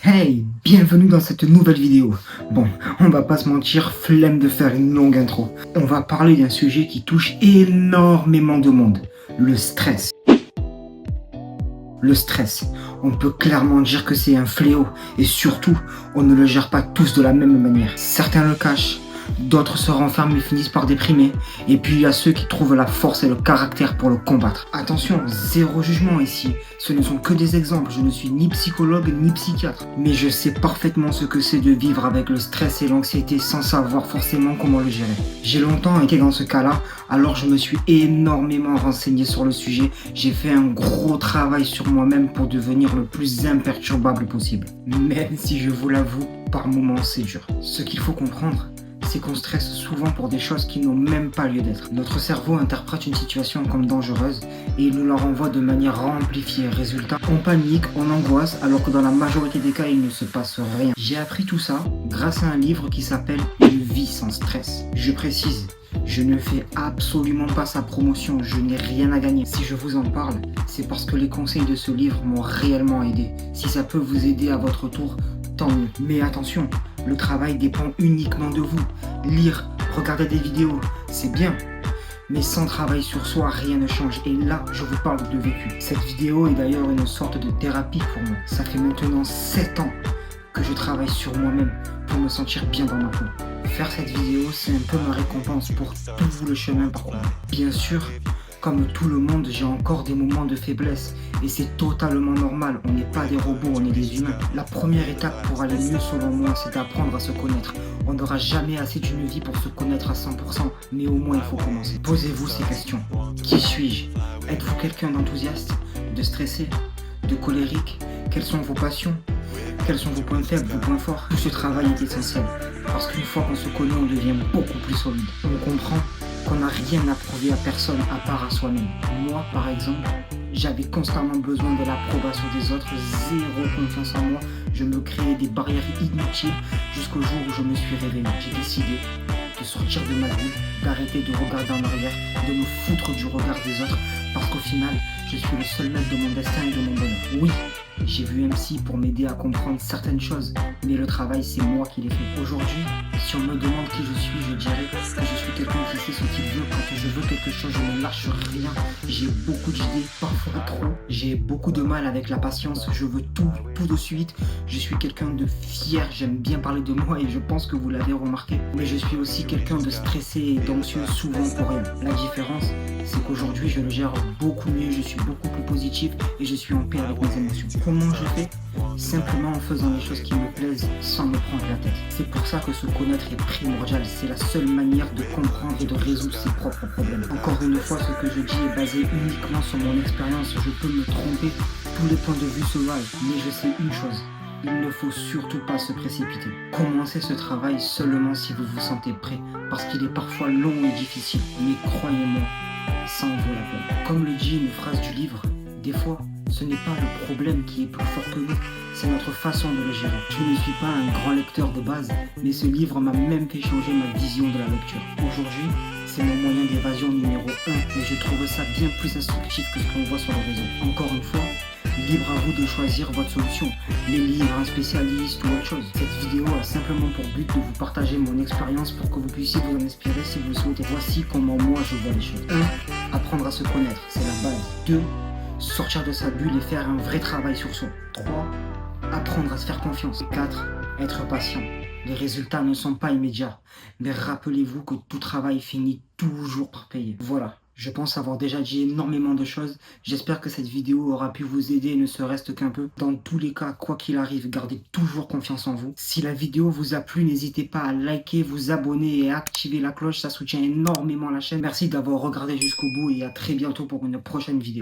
Hey, bienvenue dans cette nouvelle vidéo. Bon, on va pas se mentir, flemme de faire une longue intro. On va parler d'un sujet qui touche énormément de monde, le stress. Le stress, on peut clairement dire que c'est un fléau et surtout, on ne le gère pas tous de la même manière. Certains le cachent, d'autres se renferment et finissent par déprimer. Et puis il y a ceux qui trouvent la force et le caractère pour le combattre. Attention, zéro jugement ici. Ce ne sont que des exemples. Je ne suis ni psychologue ni psychiatre. Mais je sais parfaitement ce que c'est de vivre avec le stress et l'anxiété sans savoir forcément comment le gérer. J'ai longtemps été dans ce cas-là, alors je me suis énormément renseigné sur le sujet. J'ai fait un gros travail sur moi-même pour devenir le plus imperturbable possible. Même si je vous l'avoue, par moments c'est dur. Ce qu'il faut comprendre, c'est qu'on stresse souvent pour des choses qui n'ont même pas lieu d'être. Notre cerveau interprète une situation comme dangereuse et il nous la renvoie de manière amplifiée. Résultat, on panique, on angoisse, alors que dans la majorité des cas, il ne se passe rien. J'ai appris tout ça grâce à un livre qui s'appelle « Une vie sans stress ». Je précise, je ne fais absolument pas sa promotion, je n'ai rien à gagner. Si je vous en parle, c'est parce que les conseils de ce livre m'ont réellement aidé. Si ça peut vous aider à votre tour, tant mieux. Mais attention, le travail dépend uniquement de vous. Lire, regarder des vidéos, c'est bien. Mais sans travail sur soi, rien ne change. Et là, je vous parle de vécu. Cette vidéo est d'ailleurs une sorte de thérapie pour moi. Ça fait maintenant 7 ans que je travaille sur moi-même pour me sentir bien dans ma peau. Faire cette vidéo, c'est un peu ma récompense pour tout le chemin parcouru. Bien sûr, comme tout le monde, j'ai encore des moments de faiblesse et c'est totalement normal. On n'est pas des robots, on est des humains. La première étape pour aller mieux selon moi, c'est d'apprendre à se connaître. On n'aura jamais assez d'une vie pour se connaître à 100%, mais au moins il faut commencer. Posez-vous ces questions. Qui suis-je? Êtes-vous quelqu'un d'enthousiaste, de stressé, de colérique? Quelles sont vos passions? Quels sont vos points faibles, vos points forts? Tout ce travail est essentiel, parce qu'une fois qu'on se connaît, on devient beaucoup plus solide. On comprend qu'on n'a rien à prouver à personne à part à soi-même. Moi, par exemple, j'avais constamment besoin de l'approbation des autres, zéro confiance en moi, je me créais des barrières inutiles jusqu'au jour où je me suis réveillé. J'ai décidé de sortir de ma bulle, d'arrêter de regarder en arrière, de me foutre du regard des autres, parce qu'au final, je suis le seul maître de mon destin et de mon bonheur. Oui, j'ai vu un psy pour m'aider à comprendre certaines choses, mais le travail, c'est moi qui l'ai fait. Aujourd'hui, si on me demande qui je suis, je dirais que je suis quelqu'un qui sait ce qu'il veut. Quand je veux quelque chose, je ne lâche rien. J'ai beaucoup d'idées, parfois trop. J'ai beaucoup de mal avec la patience. Je veux tout de suite. Je suis quelqu'un de fier. J'aime bien parler de moi et je pense que vous l'avez remarqué. Mais je suis aussi quelqu'un de stressé et d'anxieux, souvent pour rien. La différence, c'est qu'aujourd'hui, je le gère beaucoup mieux. Je suis beaucoup plus positif et je suis en paix avec mes émotions. Comment je fais? Simplement en faisant les choses qui me plaisent sans me prendre la tête. C'est pour ça que se connaître est primordial. C'est la seule manière de comprendre et de résoudre ses propres problèmes. Encore une fois, ce que je dis est basé uniquement sur mon expérience. Je peux me tromper, tous les points de vue se valent. Mais je sais une chose, il ne faut surtout pas se précipiter. Commencez ce travail seulement si vous vous sentez prêt, parce qu'il est parfois long et difficile. Mais croyez-moi, ça en vaut la peine. Comme le dit une phrase du livre, des fois, ce n'est pas le problème qui est plus fort que nous, c'est notre façon de le gérer. Je ne suis pas un grand lecteur de base, mais ce livre m'a même fait changer ma vision de la lecture. Aujourd'hui, c'est mon moyen d'évasion numéro 1 et je trouve ça bien plus instructif que ce qu'on voit sur le réseau. Encore une fois, libre à vous de choisir votre solution, les livres, un spécialiste ou autre chose. Cette vidéo a simplement pour but de vous partager mon expérience pour que vous puissiez vous en inspirer si vous le souhaitez. Voici comment moi je vois les choses. 1. Apprendre à se connaître, c'est la base. 2. Sortir de sa bulle et faire un vrai travail sur soi. 3. Apprendre à se faire confiance. 4. Être patient. Les résultats ne sont pas immédiats, mais rappelez-vous que tout travail finit toujours par payer. Voilà, je pense avoir déjà dit énormément de choses. J'espère que cette vidéo aura pu vous aider, ne serait-ce qu'un peu. Dans tous les cas, quoi qu'il arrive, gardez toujours confiance en vous. Si la vidéo vous a plu, n'hésitez pas à liker, vous abonner et activer la cloche, ça soutient énormément la chaîne. Merci d'avoir regardé jusqu'au bout et à très bientôt pour une prochaine vidéo.